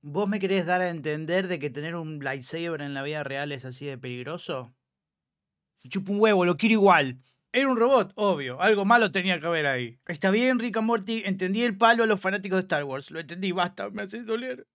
¿Vos me querés dar a entender de que tener un lightsaber en la vida real es así de peligroso? Chupa un huevo, lo quiero igual. Era un robot, obvio. Algo malo tenía que haber ahí. Está bien, Rick and Morty. Entendí el palo a los fanáticos de Star Wars. Lo entendí, basta, me haces doler.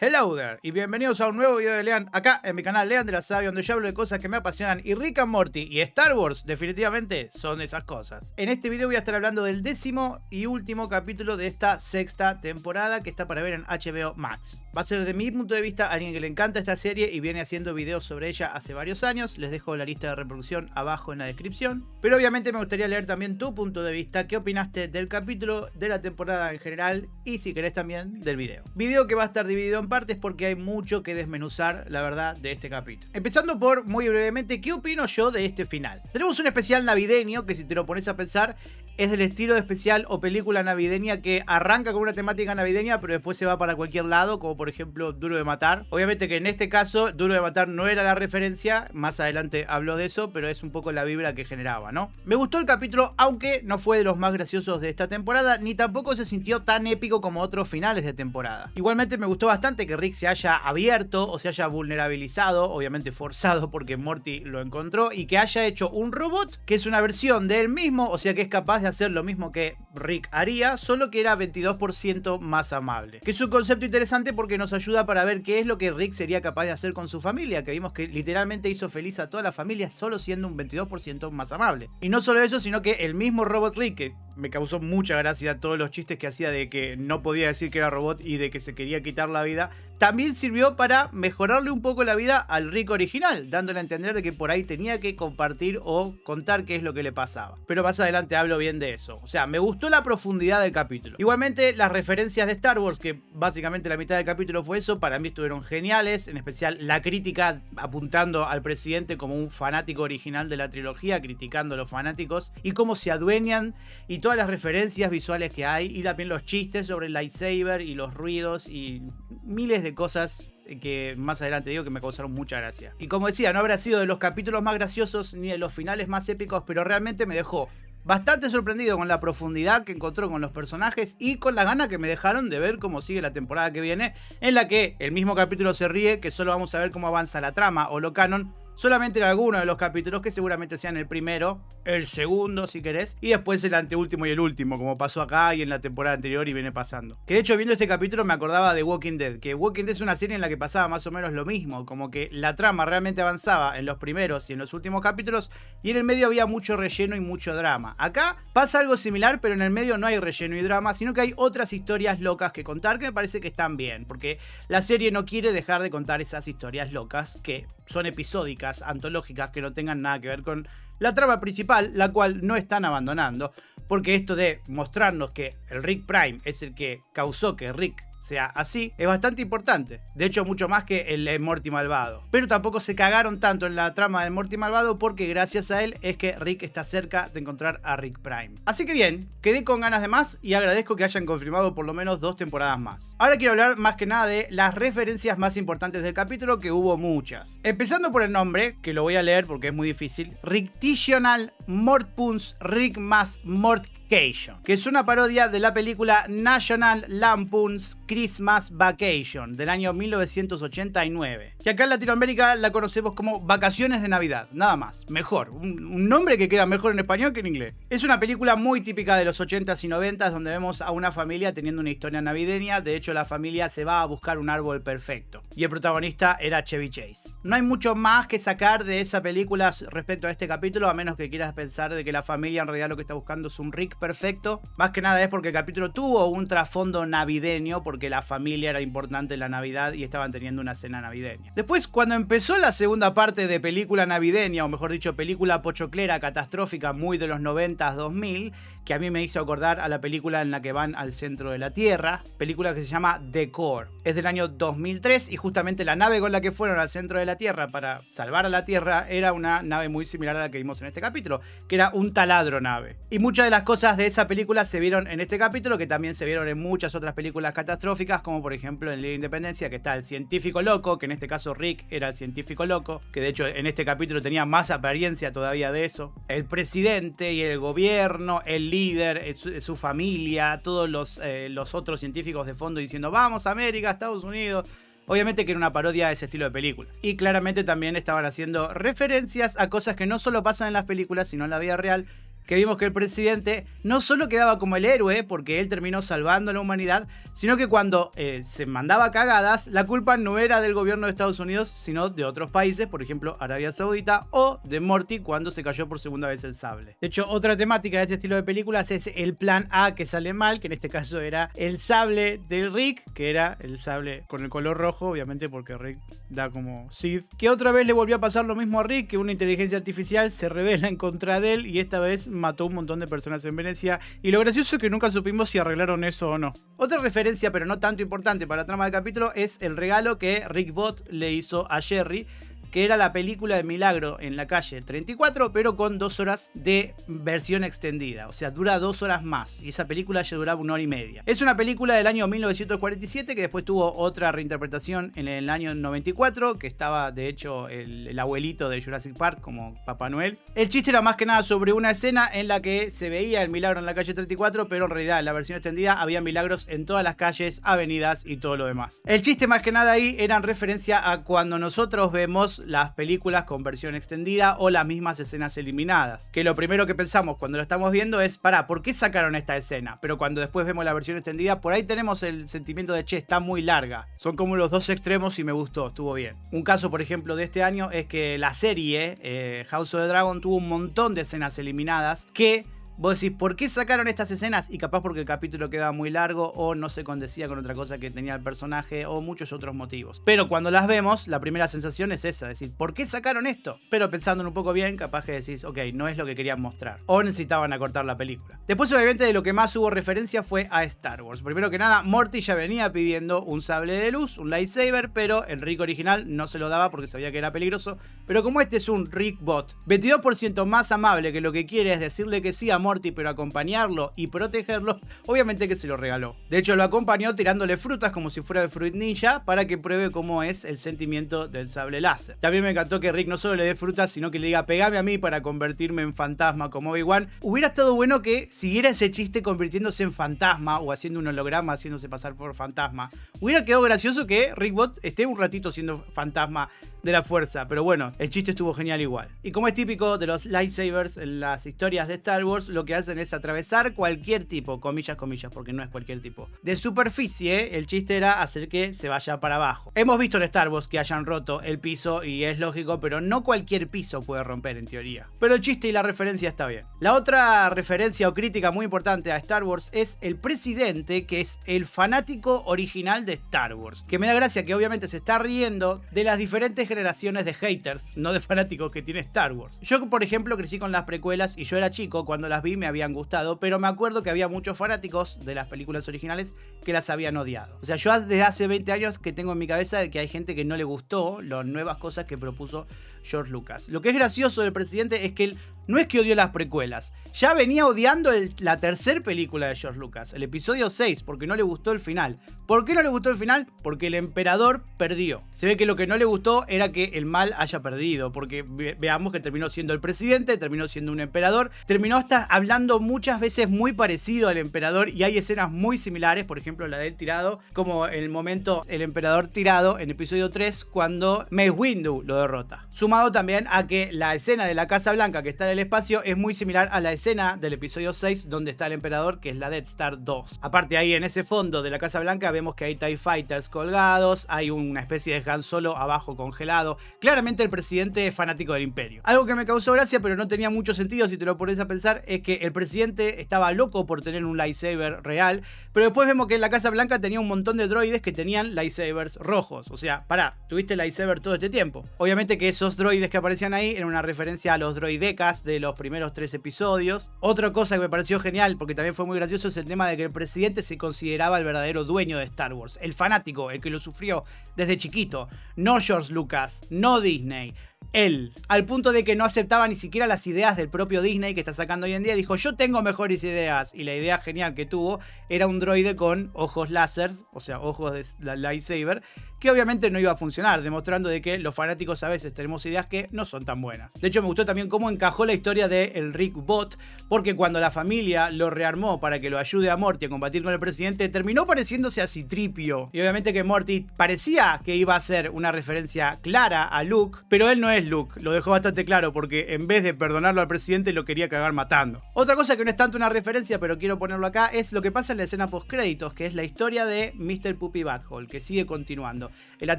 Hello there, y bienvenidos a un nuevo video de Lean, acá en mi canal Lean de la Sabia, donde yo hablo de cosas que me apasionan, y Rick and Morty y Star Wars definitivamente son esas cosas. En este video voy a estar hablando del 10º y último capítulo de esta sexta temporada que está para ver en HBO Max. Va a ser de mi punto de vista alguien que le encanta esta serie y viene haciendo videos sobre ella hace varios años. Les dejo la lista de reproducción abajo en la descripción. Pero obviamente me gustaría leer también tu punto de vista, qué opinaste del capítulo, de la temporada en general y si querés también del video. Video que va a estar dividido en partes porque hay mucho que desmenuzar, la verdad, de este capítulo. Empezando por, muy brevemente, ¿qué opino yo de este final? Tenemos un especial navideño que, si te lo pones a pensar, es del estilo de especial o película navideña que arranca con una temática navideña pero después se va para cualquier lado, como por ejemplo Duro de Matar. Obviamente que en este caso Duro de Matar no era la referencia, más adelante hablo de eso, pero es un poco la vibra que generaba, ¿no? Me gustó el capítulo, aunque no fue de los más graciosos de esta temporada, ni tampoco se sintió tan épico como otros finales de temporada. Igualmente me gustó bastante que Rick se haya abierto o se haya vulnerabilizado, obviamente forzado porque Morty lo encontró, y que haya hecho un robot que es una versión de él mismo, o sea que es capaz de hacer lo mismo que Rick haría, solo que era 22% más amable. Que es un concepto interesante porque nos ayuda para ver qué es lo que Rick sería capaz de hacer con su familia, que vimos que literalmente hizo feliz a toda la familia solo siendo un 22% más amable. Y no solo eso, sino que el mismo robot Rick, que me causó mucha gracia todos los chistes que hacía de que no podía decir que era robot y de que se quería quitar la vida, también sirvió para mejorarle un poco la vida al Rick original, dándole a entender de que por ahí tenía que compartir o contar qué es lo que le pasaba. Pero más adelante hablo bien de eso. O sea, me gustó la profundidad del capítulo. Igualmente, las referencias de Star Wars, que básicamente la mitad del capítulo fue eso, para mí estuvieron geniales. En especial la crítica apuntando al presidente como un fanático original de la trilogía, criticando a los fanáticos y cómo se adueñan, y todas las referencias visuales que hay, y también los chistes sobre el lightsaber y los ruidos y miles de cosas que más adelante digo que me causaron mucha gracia. Y como decía, no habrá sido de los capítulos más graciosos ni de los finales más épicos, pero realmente me dejó bastante sorprendido con la profundidad que encontró con los personajes y con la gana que me dejaron de ver cómo sigue la temporada que viene, en la que el mismo capítulo se ríe que solo vamos a ver cómo avanza la trama o lo canon solamente en algunos de los capítulos, que seguramente sean el primero, el segundo si querés, y después el anteúltimo y el último, como pasó acá y en la temporada anterior y viene pasando. Que de hecho, viendo este capítulo me acordaba de Walking Dead, que Walking Dead es una serie en la que pasaba más o menos lo mismo, como que la trama realmente avanzaba en los primeros y en los últimos capítulos, y en el medio había mucho relleno y mucho drama. Acá pasa algo similar, pero en el medio no hay relleno y drama, sino que hay otras historias locas que contar que me parece que están bien, porque la serie no quiere dejar de contar esas historias locas que son episódicas, antológicas, que no tengan nada que ver con la trama principal, la cual no están abandonando, porque esto de mostrarnos que el Rick Prime es el que causó que Rick sea así, es bastante importante. De hecho, mucho más que el Morty malvado. Pero tampoco se cagaron tanto en la trama del Morty malvado, porque gracias a él es que Rick está cerca de encontrar a Rick Prime. Así que bien, quedé con ganas de más y agradezco que hayan confirmado por lo menos 2 temporadas más. Ahora quiero hablar más que nada de las referencias más importantes del capítulo, que hubo muchas. Empezando por el nombre, que lo voy a leer porque es muy difícil. Rictitional Mortpuns Rick Mass Mortcation, que es una parodia de la película National Lampoon's Christmas Vacation del año 1989, que acá en Latinoamérica la conocemos como Vacaciones de Navidad, nada más. Mejor, un nombre que queda mejor en español que en inglés. Es una película muy típica de los 80s y 90s, donde vemos a una familia teniendo una historia navideña. De hecho, la familia se va a buscar un árbol perfecto y el protagonista era Chevy Chase. No hay mucho más que sacar de esa película respecto a este capítulo, a menos que quieras pensar de que la familia en realidad lo que está buscando es un Rick perfecto. Más que nada es porque el capítulo tuvo un trasfondo navideño, porque la familia era importante en la Navidad y estaban teniendo una cena navideña. Después, cuando empezó la segunda parte de película navideña, o mejor dicho, película pochoclera catastrófica muy de los 90s, 2000, que a mí me hizo acordar a la película en la que van al centro de la Tierra, película que se llama The Core. Es del año 2003 y justamente la nave con la que fueron al centro de la Tierra para salvar a la Tierra era una nave muy similar a la que vimos en este capítulo, que era un taladro nave. Y muchas de las cosas cosas de esa película se vieron en este capítulo, que también se vieron en muchas otras películas catastróficas, como por ejemplo en Día de Independencia, que está el científico loco, que en este caso Rick era el científico loco, que de hecho en este capítulo tenía más apariencia todavía de eso. El presidente y el gobierno, el líder, su familia, todos los otros científicos de fondo diciendo vamos a América, Estados Unidos. Obviamente que era una parodia de ese estilo de películas. Y claramente también estaban haciendo referencias a cosas que no solo pasan en las películas, sino en la vida real. Que vimos que el presidente no solo quedaba como el héroe, porque él terminó salvando a la humanidad, sino que cuando se mandaba cagadas, la culpa no era del gobierno de Estados Unidos, sino de otros países, por ejemplo Arabia Saudita, o de Morty cuando se cayó por segunda vez el sable. De hecho, otra temática de este estilo de películas es el plan A que sale mal, que en este caso era el sable de Rick, que era el sable con el color rojo, obviamente porque Rick da como Sith. Que otra vez le volvió a pasar lo mismo a Rick, que una inteligencia artificial se rebela en contra de él y esta vez mató un montón de personas en Venecia, y lo gracioso es que nunca supimos si arreglaron eso o no. Otra referencia, pero no tanto importante para la trama del capítulo, es el regalo que Rick Bot le hizo a Jerry, que era la película de Milagro en la calle 34, pero con 2 horas de versión extendida. O sea, dura 2 horas más. Y esa película ya duraba 1 hora y media. Es una película del año 1947, que después tuvo otra reinterpretación en el año 94, que estaba, de hecho, el abuelito de Jurassic Park como Papá Noel. El chiste era más que nada sobre una escena en la que se veía el milagro en la calle 34, pero en realidad en la versión extendida había milagros en todas las calles, avenidas y todo lo demás. El chiste más que nada ahí era en referencia a cuando nosotros vemos las películas con versión extendida o las mismas escenas eliminadas. Que lo primero que pensamos cuando lo estamos viendo es, pará, ¿por qué sacaron esta escena? Pero cuando después vemos la versión extendida, por ahí tenemos el sentimiento de, che, está muy larga. Son como los dos extremos y me gustó, estuvo bien. Un caso, por ejemplo, de este año es que la serie House of the Dragon tuvo un montón de escenas eliminadas que vos decís, ¿por qué sacaron estas escenas? Y capaz porque el capítulo quedaba muy largo o no se condecía con otra cosa que tenía el personaje o muchos otros motivos. Pero cuando las vemos, la primera sensación es esa, decir, ¿por qué sacaron esto? Pero pensándolo un poco bien, capaz que decís, ok, no es lo que querían mostrar. O necesitaban acortar la película. Después, obviamente, de lo que más hubo referencia fue a Star Wars. Primero que nada, Morty ya venía pidiendo un sable de luz, un lightsaber, pero el Rick original no se lo daba porque sabía que era peligroso. Pero como este es un Rick Bot, 22% más amable, que lo que quiere es decirle que sí a Morty, pero acompañarlo y protegerlo, obviamente que se lo regaló. De hecho, lo acompañó tirándole frutas como si fuera el Fruit Ninja para que pruebe cómo es el sentimiento del sable láser. También me encantó que Rick no solo le dé frutas, sino que le diga, pegame a mí para convertirme en fantasma como Obi-Wan. Hubiera estado bueno que siguiera ese chiste convirtiéndose en fantasma o haciendo un holograma, haciéndose pasar por fantasma. Hubiera quedado gracioso que Rick Bot esté un ratito siendo fantasma de la fuerza, pero bueno, el chiste estuvo genial igual. Y como es típico de los lightsabers en las historias de Star Wars, lo que hacen es atravesar cualquier tipo, comillas, comillas, porque no es cualquier tipo, de superficie. El chiste era hacer que se vaya para abajo. Hemos visto en Star Wars que hayan roto el piso y es lógico, pero no cualquier piso puede romper en teoría. Pero el chiste y la referencia está bien. La otra referencia o crítica muy importante a Star Wars es el presidente, que es el fanático original de Star Wars. Que me da gracia que obviamente se está riendo de las diferentes generaciones de haters, no de fanáticos, que tiene Star Wars. Yo, por ejemplo, crecí con las precuelas y yo era chico, cuando las vi me habían gustado, pero me acuerdo que había muchos fanáticos de las películas originales que las habían odiado. O sea, yo desde hace 20 años que tengo en mi cabeza de que hay gente que no le gustó las nuevas cosas que propuso George Lucas. Lo que es gracioso del presidente es que él no es que odió las precuelas, ya venía odiando la tercera película de George Lucas, el episodio 6, porque no le gustó el final. ¿Por qué no le gustó el final? Porque el emperador perdió. Se ve que lo que no le gustó era que el mal haya perdido, porque veamos que terminó siendo el presidente, terminó siendo un emperador, terminó hasta hablando muchas veces muy parecido al emperador, y hay escenas muy similares, por ejemplo la del tirado, como el momento el emperador tirado en episodio 3 cuando Mace Windu lo derrota. Sumado también a que la escena de la Casa Blanca que está en el espacio es muy similar a la escena del episodio 6 donde está el emperador, que es la Death Star 2. Aparte, ahí en ese fondo de la Casa Blanca vemos que hay TIE Fighters colgados, hay una especie de Han Solo abajo congelado. Claramente el presidente es fanático del Imperio. Algo que me causó gracia, pero no tenía mucho sentido si te lo pones a pensar, es que el presidente estaba loco por tener un lightsaber real, pero después vemos que en la Casa Blanca tenía un montón de droides que tenían lightsabers rojos. O sea, pará, tuviste lightsaber todo este tiempo. Obviamente que esos droides que aparecían ahí eran una referencia a los droidecas de los primeros 3 episodios. Otra cosa que me pareció genial, porque también fue muy gracioso, es el tema de que el presidente se consideraba el verdadero dueño de Star Wars, el fanático, el que lo sufrió desde chiquito. No George Lucas, no Disney, él, al punto de que no aceptaba ni siquiera las ideas del propio Disney que está sacando hoy en día. Dijo, yo tengo mejores ideas, y la idea genial que tuvo era un droide con ojos láser, o sea, ojos de la lightsaber, que obviamente no iba a funcionar, demostrando de que los fanáticos a veces tenemos ideas que no son tan buenas. De hecho, me gustó también cómo encajó la historia de el Rick Bot, porque cuando la familia lo rearmó para que lo ayude a Morty a combatir con el presidente, terminó pareciéndose a Citripio. Y obviamente que Morty parecía que iba a ser una referencia clara a Luke, pero él no es Luke, lo dejó bastante claro, porque en vez de perdonarlo al presidente lo quería cagar matando. Otra cosa que no es tanto una referencia, pero quiero ponerlo acá, es lo que pasa en la escena post créditos, que es la historia de Mr. Puppy Butthole, que sigue continuando. En la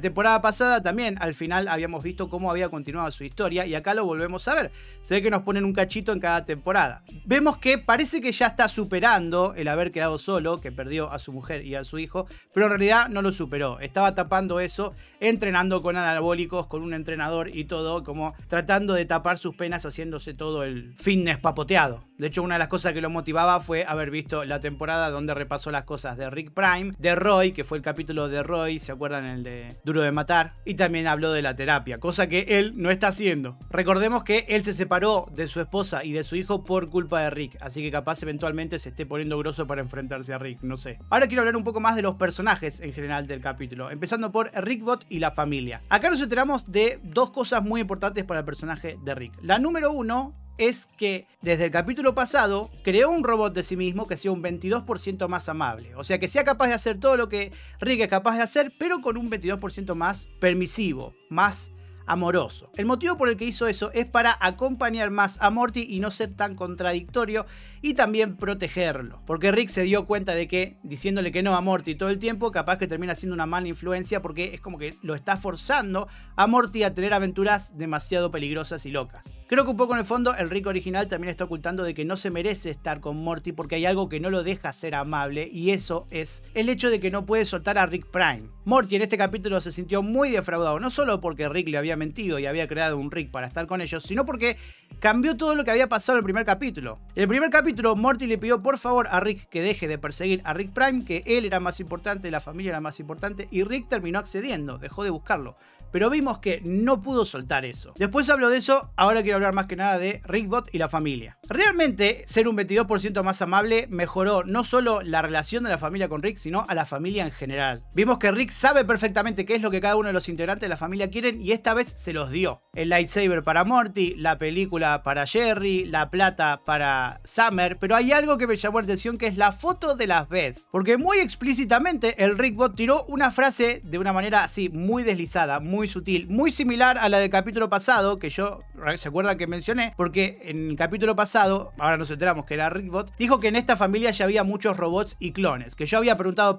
temporada pasada también al final habíamos visto cómo había continuado su historia, y acá lo volvemos a ver. Se ve que nos ponen un cachito en cada temporada. Vemos que parece que ya está superando el haber quedado solo, que perdió a su mujer y a su hijo, pero en realidad no lo superó. Estaba tapando eso, entrenando con anabólicos, con un entrenador y todo, como tratando de tapar sus penas, haciéndose todo el fitness papoteado. De hecho, una de las cosas que lo motivaba fue haber visto la temporada donde repasó las cosas de Rick Prime, de Roy, que fue el capítulo de Roy, ¿se acuerdan? El de Duro de Matar. Y también habló de la terapia, cosa que él no está haciendo. Recordemos que él se separó de su esposa y de su hijo por culpa de Rick, así que capaz eventualmente se esté poniendo grosso para enfrentarse a Rick, no sé. Ahora quiero hablar un poco más de los personajes en general del capítulo, empezando por Rickbot y la familia. Acá nos enteramos de dos cosas muy importantes para el personaje de Rick. La número uno es que desde el capítulo pasado creó un robot de sí mismo que sea un 22% más amable. O sea, que sea capaz de hacer todo lo que Rick es capaz de hacer, pero con un 22% más permisivo, más amoroso. El motivo por el que hizo eso es para acompañar más a Morty y no ser tan contradictorio, y también protegerlo. Porque Rick se dio cuenta de que diciéndole que no a Morty todo el tiempo, capaz que termina siendo una mala influencia, porque es como que lo está forzando a Morty a tener aventuras demasiado peligrosas y locas. Creo que un poco en el fondo el Rick original también está ocultando de que no se merece estar con Morty porque hay algo que no lo deja ser amable, y eso es el hecho de que no puede soltar a Rick Prime. Morty en este capítulo se sintió muy defraudado, no solo porque Rick le había mentido y había creado un Rick para estar con ellos, sino porque cambió todo lo que había pasado en el primer capítulo. En el primer capítulo Morty le pidió por favor a Rick que deje de perseguir a Rick Prime, que él era más importante, la familia era más importante, y Rick terminó accediendo, dejó de buscarlo. Pero vimos que no pudo soltar eso. Después hablo de eso, ahora quiero hablar más que nada de Rickbot y la familia. Realmente ser un 22% más amable mejoró no solo la relación de la familia con Rick, sino a la familia en general. Vimos que Rick sabe perfectamente qué es lo que cada uno de los integrantes de la familia quieren, y esta vez se los dio. El lightsaber para Morty, la película para Jerry, la plata para Summer, pero hay algo que me llamó la atención, que es la foto de las Beth. Porque muy explícitamente el Rickbot tiró una frase de una manera así muy deslizada, muy sutil, muy similar a la del capítulo pasado, que ¿se acuerdan que mencioné? Porque en el capítulo pasado, ahora nos enteramos que era Rickbot, dijo que en esta familia ya había muchos robots y clones, que yo había preguntado,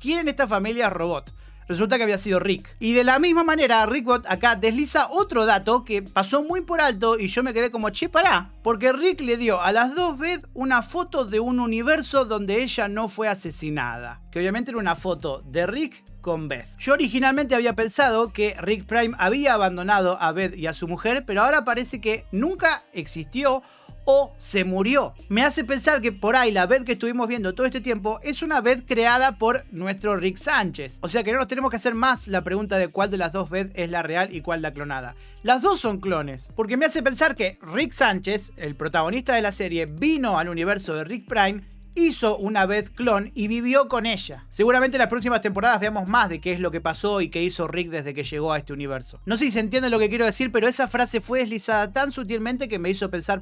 ¿quién en esta familia es robot? Resulta que había sido Rick. Y de la misma manera, Rickbot acá desliza otro dato que pasó muy por alto y yo me quedé como, che, pará. Porque Rick le dio a las dos Beth una foto de un universo donde ella no fue asesinada. Que obviamente era una foto de Rick con Beth. Yo originalmente había pensado que Rick Prime había abandonado a Beth y a su mujer, pero ahora parece que nunca existió o se murió. Me hace pensar que por ahí la Beth que estuvimos viendo todo este tiempo es una Beth creada por nuestro Rick Sánchez. O sea que no nos tenemos que hacer más la pregunta de cuál de las dos Beth es la real y cuál la clonada. Las dos son clones, porque me hace pensar que Rick Sánchez, el protagonista de la serie, vino al universo de Rick Prime, hizo una Beth clon y vivió con ella. Seguramente en las próximas temporadas veamos más de qué es lo que pasó y qué hizo Rick desde que llegó a este universo. No sé si se entiende lo que quiero decir, pero esa frase fue deslizada tan sutilmente que me hizo pensar,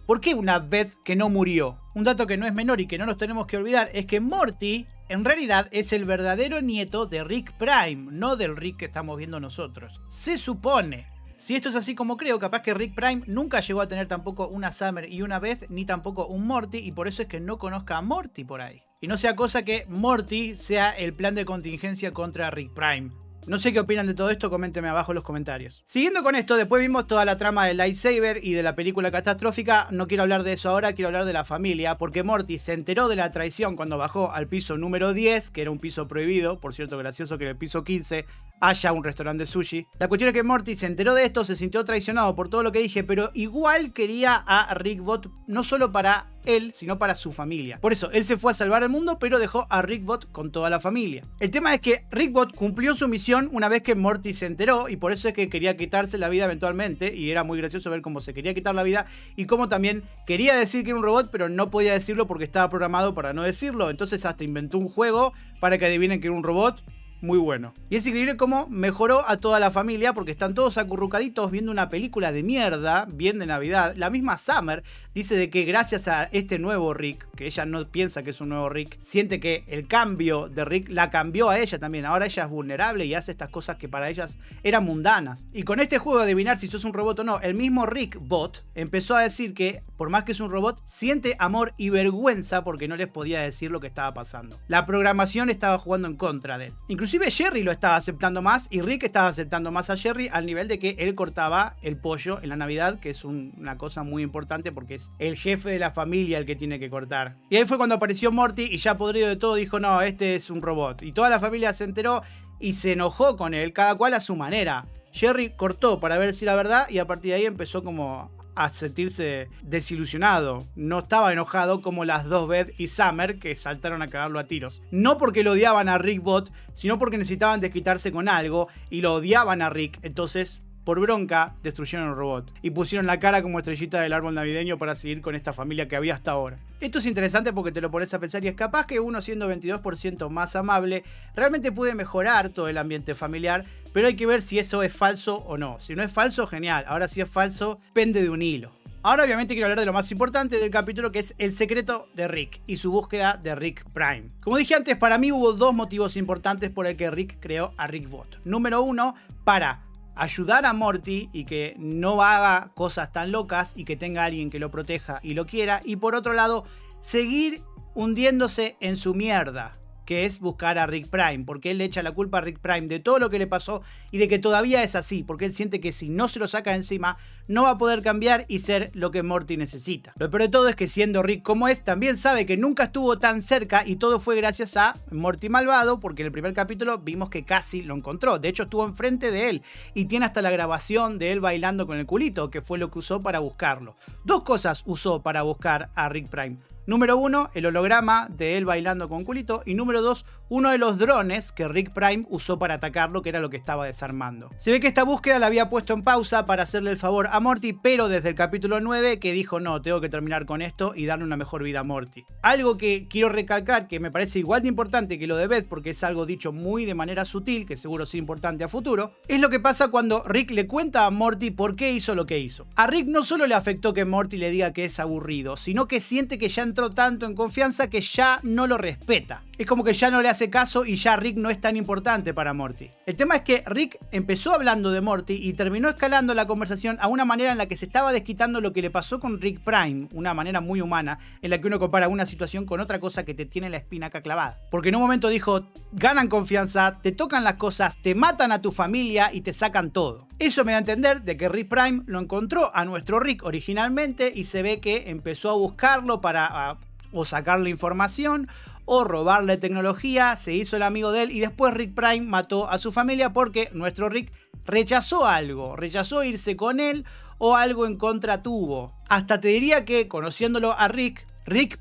¿por qué una Beth que no murió? Un dato que no es menor y que no nos tenemos que olvidar es que Morty en realidad es el verdadero nieto de Rick Prime, no del Rick que estamos viendo nosotros. Se supone. Si esto es así como creo, capaz que Rick Prime nunca llegó a tener tampoco una Summer y una Beth, ni tampoco un Morty, y por eso es que no conozca a Morty por ahí. Y no sea cosa que Morty sea el plan de contingencia contra Rick Prime. No sé qué opinan de todo esto, coméntenme abajo en los comentarios. Siguiendo con esto, después vimos toda la trama del lightsaber y de la película catastrófica. No quiero hablar de eso ahora, quiero hablar de la familia, porque Morty se enteró de la traición cuando bajó al piso número 10, que era un piso prohibido. Por cierto, gracioso que en el piso 15 haya un restaurante de sushi. La cuestión es que Morty se enteró de esto, se sintió traicionado por todo lo que dije, pero igual quería a Rickbot no solo para él, sino para su familia. Por eso, él se fue a salvar al mundo, pero dejó a Rickbot con toda la familia. El tema es que Rickbot cumplió su misión una vez que Morty se enteró, y por eso es que quería quitarse la vida eventualmente, y era muy gracioso ver cómo se quería quitar la vida, y cómo también quería decir que era un robot, pero no podía decirlo porque estaba programado para no decirlo. Entonces hasta inventó un juego para que adivinen que era un robot. Muy bueno. Y es increíble cómo mejoró a toda la familia porque están todos acurrucaditos viendo una película de mierda, bien de Navidad. La misma Summer dice de que gracias a este nuevo Rick, que ella no piensa que es un nuevo Rick, siente que el cambio de Rick la cambió a ella también. Ahora ella es vulnerable y hace estas cosas que para ellas eran mundanas. Y con este juego de adivinar si sos un robot o no, el mismo Rickbot empezó a decir que, por más que es un robot, siente amor y vergüenza porque no les podía decir lo que estaba pasando. La programación estaba jugando en contra de él. Inclusive Jerry lo estaba aceptando más y Rick estaba aceptando más a Jerry al nivel de que él cortaba el pollo en la Navidad, que es una cosa muy importante porque es el jefe de la familia el que tiene que cortar. Y ahí fue cuando apareció Morty y ya podrido de todo dijo: no, este es un robot. Y toda la familia se enteró y se enojó con él, cada cual a su manera. Jerry cortó para ver si era verdad y a partir de ahí empezó como a sentirse desilusionado. No estaba enojado como las dos Beth y Summer que saltaron a cagarlo a tiros. No porque lo odiaban a Rickbot, sino porque necesitaban desquitarse con algo y lo odiaban a Rick. Entonces, por bronca, destruyeron el robot y pusieron la cara como estrellita del árbol navideño para seguir con esta familia que había hasta ahora. Esto es interesante porque te lo pones a pensar y es capaz que uno, siendo 22% más amable, realmente puede mejorar todo el ambiente familiar, pero hay que ver si eso es falso o no. Si no es falso, genial. Ahora, si es falso, pende de un hilo. Ahora obviamente quiero hablar de lo más importante del capítulo, que es el secreto de Rick y su búsqueda de Rick Prime. Como dije antes, para mí hubo dos motivos importantes por el que Rick creó a Rickbot. Número uno, para ayudar a Morty y que no haga cosas tan locas y que tenga alguien que lo proteja y lo quiera. Y por otro lado, seguir hundiéndose en su mierda, que es buscar a Rick Prime, porque él le echa la culpa a Rick Prime de todo lo que le pasó y de que todavía es así, porque él siente que si no se lo saca de encima, no va a poder cambiar y ser lo que Morty necesita. Lo peor de todo es que, siendo Rick como es, también sabe que nunca estuvo tan cerca y todo fue gracias a Morty malvado, porque en el primer capítulo vimos que casi lo encontró. De hecho, estuvo enfrente de él y tiene hasta la grabación de él bailando con el culito, que fue lo que usó para buscarlo. Dos cosas usó para buscar a Rick Prime. Número uno, el holograma de él bailando con culito. Y número dos, uno de los drones que Rick Prime usó para atacarlo, que era lo que estaba desarmando. Se ve que esta búsqueda la había puesto en pausa para hacerle el favor a Morty, pero desde el capítulo 9 que dijo: no, tengo que terminar con esto y darle una mejor vida a Morty. Algo que quiero recalcar, que me parece igual de importante que lo de Beth, porque es algo dicho muy de manera sutil, que seguro es importante a futuro, es lo que pasa cuando Rick le cuenta a Morty por qué hizo lo que hizo. A Rick no solo le afectó que Morty le diga que es aburrido, sino que siente que ya entró tanto en confianza que ya no lo respeta. Es como que ya no le hace caso y ya Rick no es tan importante para Morty. El tema es que Rick empezó hablando de Morty y terminó escalando la conversación a una manera en la que se estaba desquitando lo que le pasó con Rick Prime, una manera muy humana en la que uno compara una situación con otra cosa que te tiene la espinaca clavada. Porque en un momento dijo: ganan confianza, te tocan las cosas, te matan a tu familia y te sacan todo. Eso me da a entender de que Rick Prime lo encontró a nuestro Rick originalmente y se ve que empezó a buscarlo para o sacarle información o robarle tecnología, se hizo el amigo de él y después Rick Prime mató a su familia porque nuestro Rick rechazó algo, rechazó irse con él o algo en contra tuvo. Hasta te diría que, conociéndolo a Rick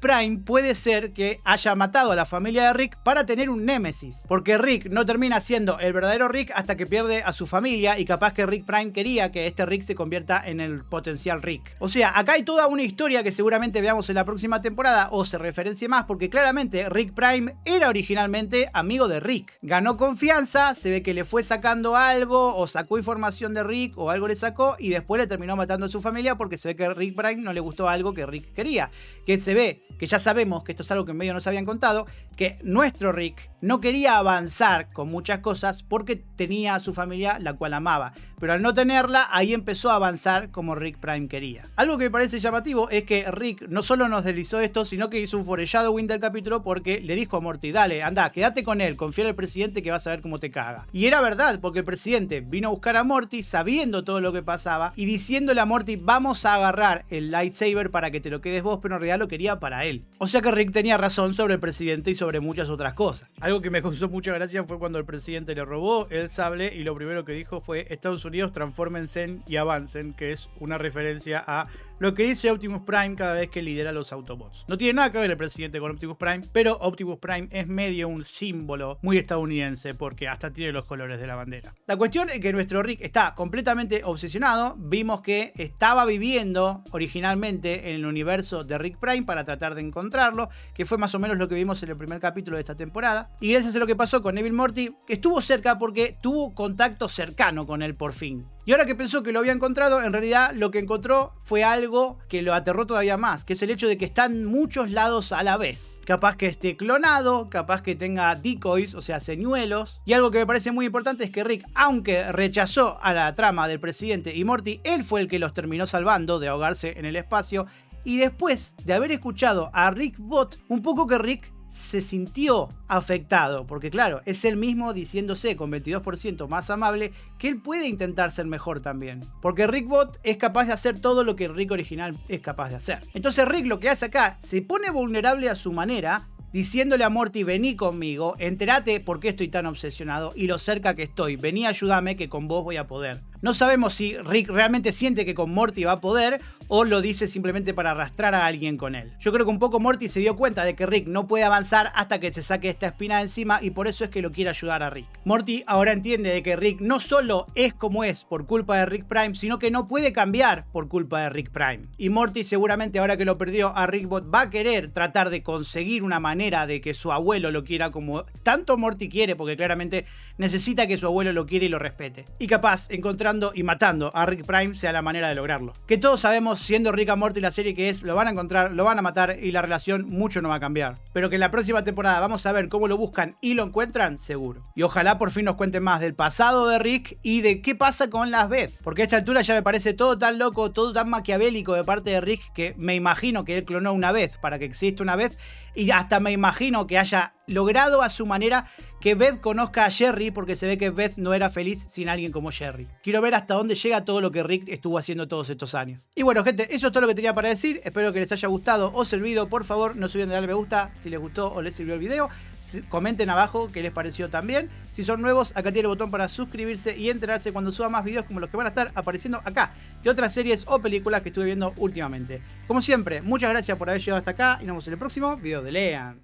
Prime puede ser que haya matado a la familia de Rick para tener un némesis, porque Rick no termina siendo el verdadero Rick hasta que pierde a su familia y capaz que Rick Prime quería que este Rick se convierta en el potencial Rick. O sea, acá hay toda una historia que seguramente veamos en la próxima temporada o se referencie más, porque claramente Rick Prime era originalmente amigo de Rick. Ganó confianza, se ve que le fue sacando algo o sacó información de Rick o algo le sacó y después le terminó matando a su familia porque se ve que a Rick Prime no le gustó algo que Rick quería, que se ve que ya sabemos que esto es algo que en medio nos habían contado, que nuestro Rick no quería avanzar con muchas cosas porque tenía a su familia, la cual amaba, pero al no tenerla, ahí empezó a avanzar como Rick Prime quería. Algo que me parece llamativo es que Rick no solo nos deslizó esto, sino que hizo un foreshadowing del capítulo porque le dijo a Morty: dale, anda, quédate con él, confía en el presidente que vas a ver cómo te caga. Y era verdad, porque el presidente vino a buscar a Morty sabiendo todo lo que pasaba y diciéndole a Morty: vamos a agarrar el lightsaber para que te lo quedes vos, pero en realidad lo quería quería para él. O sea que Rick tenía razón sobre el presidente y sobre muchas otras cosas. Algo que me causó mucha gracia fue cuando el presidente le robó el sable y lo primero que dijo fue: Estados Unidos, transfórmense y avancen, que es una referencia a lo que dice Optimus Prime cada vez que lidera los Autobots. No tiene nada que ver el presidente con Optimus Prime, pero Optimus Prime es medio un símbolo muy estadounidense porque hasta tiene los colores de la bandera. La cuestión es que nuestro Rick está completamente obsesionado. Vimos que estaba viviendo originalmente en el universo de Rick Prime para tratar de encontrarlo, que fue más o menos lo que vimos en el primer capítulo de esta temporada. Y gracias a lo que pasó con Neville Morty, estuvo cerca porque tuvo contacto cercano con él por fin. Y ahora que pensó que lo había encontrado, en realidad lo que encontró fue algo que lo aterró todavía más, que es el hecho de que está en muchos lados a la vez. Capaz que esté clonado, capaz que tenga decoys, o sea, señuelos. Y algo que me parece muy importante es que Rick, aunque rechazó a la trama del presidente y Morty, él fue el que los terminó salvando de ahogarse en el espacio. Y después de haber escuchado a Rick Bot, un poco que Rick se sintió afectado, porque claro, es él mismo diciéndose con 22% más amable que él puede intentar ser mejor también, porque Rick Bot es capaz de hacer todo lo que el Rick original es capaz de hacer. Entonces Rick lo que hace acá, se pone vulnerable a su manera, diciéndole a Morty: vení conmigo, entérate por qué estoy tan obsesionado y lo cerca que estoy, vení, ayúdame que con vos voy a poder. No sabemos si Rick realmente siente que con Morty va a poder o lo dice simplemente para arrastrar a alguien con él. Yo creo que un poco Morty se dio cuenta de que Rick no puede avanzar hasta que se saque esta espina de encima y por eso es que lo quiere ayudar a Rick. Morty ahora entiende de que Rick no solo es como es por culpa de Rick Prime, sino que no puede cambiar por culpa de Rick Prime. Y Morty seguramente ahora que lo perdió a Rickbot va a querer tratar de conseguir una manera de que su abuelo lo quiera como tanto Morty quiere, porque claramente necesita que su abuelo lo quiera y lo respete. Y capaz, encontrando y matando a Rick Prime sea la manera de lograrlo. Que todos sabemos, siendo Rick and Morty la serie que es, lo van a encontrar, lo van a matar y la relación mucho no va a cambiar. Pero que en la próxima temporada vamos a ver cómo lo buscan y lo encuentran, seguro. Y ojalá por fin nos cuenten más del pasado de Rick y de qué pasa con las Beth. Porque a esta altura ya me parece todo tan loco, todo tan maquiavélico de parte de Rick que me imagino que él clonó una Beth para que exista una Beth y hasta me imagino que haya logrado a su manera que Beth conozca a Jerry, porque se ve que Beth no era feliz sin alguien como Jerry. Quiero ver hasta dónde llega todo lo que Rick estuvo haciendo todos estos años. Y bueno, gente, eso es todo lo que tenía para decir. Espero que les haya gustado o servido. Por favor, no se olviden de darle me gusta si les gustó o les sirvió el video. Comenten abajo qué les pareció también. Si son nuevos, acá tiene el botón para suscribirse y enterarse cuando suba más videos como los que van a estar apareciendo acá, de otras series o películas que estuve viendo últimamente. Como siempre, muchas gracias por haber llegado hasta acá y nos vemos en el próximo video de Lean.